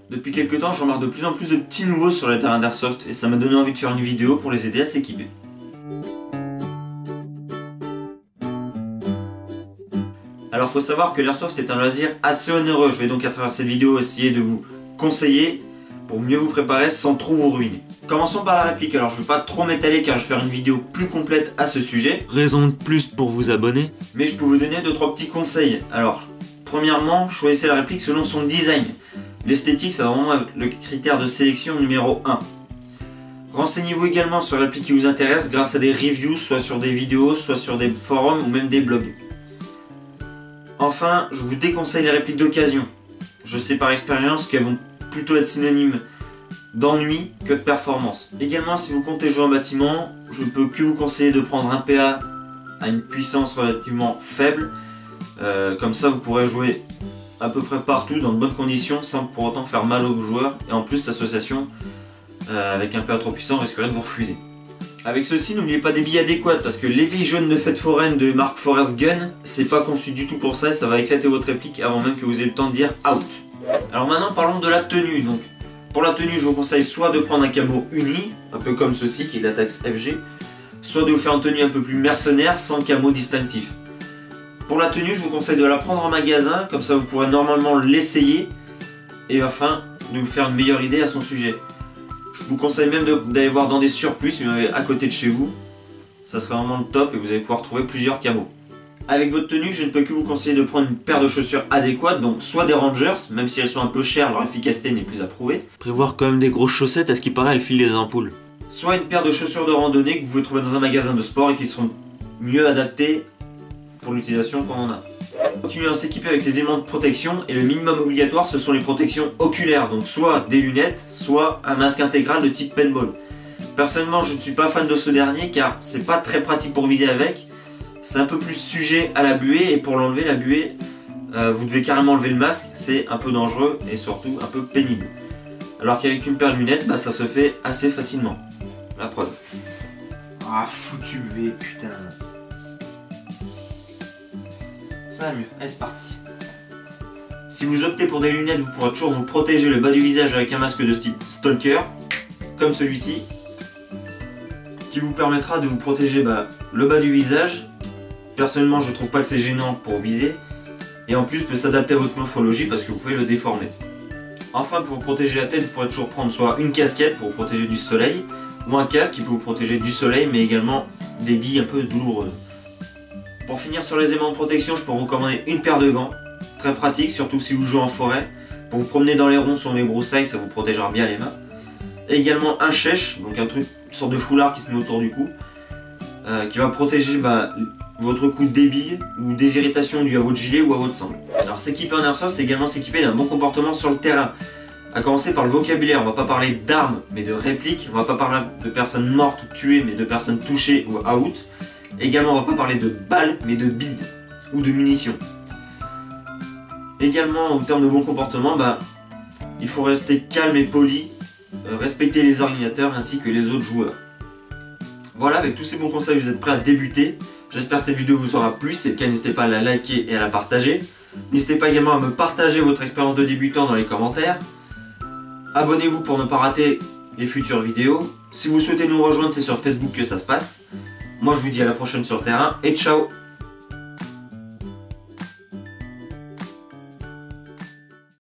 Depuis quelques temps, je remarque de plus en plus de petits nouveaux sur les terrains d'airsoft et ça m'a donné envie de faire une vidéo pour les aider à s'équiper. Alors faut savoir que l'airsoft est un loisir assez onéreux, je vais donc à travers cette vidéo essayer de vous conseiller pour mieux vous préparer sans trop vous ruiner. Commençons par la réplique, alors je ne vais pas trop m'étaler car je vais faire une vidéo plus complète à ce sujet. Raison de plus pour vous abonner. Mais je peux vous donner 2-3 petits conseils. Alors, premièrement, choisissez la réplique selon son design. L'esthétique, c'est vraiment le critère de sélection numéro 1. Renseignez-vous également sur la réplique qui vous intéresse grâce à des reviews, soit sur des vidéos, soit sur des forums ou même des blogs. Enfin, je vous déconseille les répliques d'occasion. Je sais par expérience qu'elles vont plutôt être synonymes d'ennui que de performance. Également, si vous comptez jouer en bâtiment, je ne peux que vous conseiller de prendre un PA à une puissance relativement faible. Comme ça, vous pourrez jouer à peu près partout dans de bonnes conditions sans pour autant faire mal aux joueurs. Et en plus, l'association avec un PA trop puissant risquerait de vous refuser. Avec ceci, n'oubliez pas des billes adéquates parce que les billes jaunes de fête foraine de marque Forest Gun, c'est pas conçu du tout pour ça et ça va éclater votre réplique avant même que vous ayez le temps de dire out. Alors maintenant, parlons de la tenue. Donc, pour la tenue, je vous conseille soit de prendre un camo uni, un peu comme ceci qui est l'Atax FG, soit de vous faire une tenue un peu plus mercenaire sans camo distinctif. Pour la tenue, je vous conseille de la prendre en magasin, comme ça vous pourrez normalement l'essayer et afin de vous faire une meilleure idée à son sujet. Je vous conseille même d'aller voir dans des surplus si vous en avez à côté de chez vous. Ça sera vraiment le top et vous allez pouvoir trouver plusieurs camos. Avec votre tenue, je ne peux que vous conseiller de prendre une paire de chaussures adéquates, donc soit des Rangers, même si elles sont un peu chères, leur efficacité n'est plus approuvée. Prévoir quand même des grosses chaussettes, à ce qui paraît, elles filent les ampoules. Soit une paire de chaussures de randonnée que vous pouvez trouver dans un magasin de sport et qui seront mieux adaptées pour l'utilisation qu'on en a. Continuez à s'équiper avec les éléments de protection et le minimum obligatoire ce sont les protections oculaires, donc soit des lunettes, soit un masque intégral de type paintball. Personnellement, je ne suis pas fan de ce dernier car c'est pas très pratique pour viser avec. C'est un peu plus sujet à la buée et pour l'enlever la buée, vous devez carrément enlever le masque, c'est un peu dangereux et surtout un peu pénible. Alors qu'avec une paire de lunettes, ça se fait assez facilement. La preuve. Ah foutu V, putain. Ça va mieux, allez c'est parti. Si vous optez pour des lunettes, vous pourrez toujours vous protéger le bas du visage avec un masque de style stalker, comme celui-ci, qui vous permettra de vous protéger le bas du visage. Personnellement, je trouve pas que c'est gênant pour viser, et en plus peut s'adapter à votre morphologie parce que vous pouvez le déformer. Enfin, pour vous protéger la tête, vous pourrez toujours prendre soit une casquette pour vous protéger du soleil, ou un casque qui peut vous protéger du soleil, mais également des billes un peu douloureuses. Pour finir sur les éléments de protection, je peux vous recommander une paire de gants, très pratique, surtout si vous jouez en forêt. Pour vous promener dans les ronds sur les broussailles, ça vous protégera bien les mains. Et également un chèche, donc un truc, une sorte de foulard qui se met autour du cou, qui va protéger votre cou des billes ou des irritations dues à votre gilet ou à votre sangle. Alors s'équiper en airsoft, c'est également s'équiper d'un bon comportement sur le terrain. À commencer par le vocabulaire, on va pas parler d'armes mais de répliques, on va pas parler de personnes mortes ou tuées mais de personnes touchées ou out. Également on va pas parler de balles mais de billes ou de munitions. Également en termes de bon comportement, il faut rester calme et poli, respecter les ordinateurs ainsi que les autres joueurs. Voilà, avec tous ces bons conseils vous êtes prêts à débuter. J'espère que cette vidéo vous aura plu, si c'est le cas n'hésitez pas à la liker et à la partager. N'hésitez pas également à me partager votre expérience de débutant dans les commentaires. Abonnez-vous pour ne pas rater les futures vidéos. Si vous souhaitez nous rejoindre, c'est sur Facebook que ça se passe. Moi je vous dis à la prochaine sur le terrain et ciao!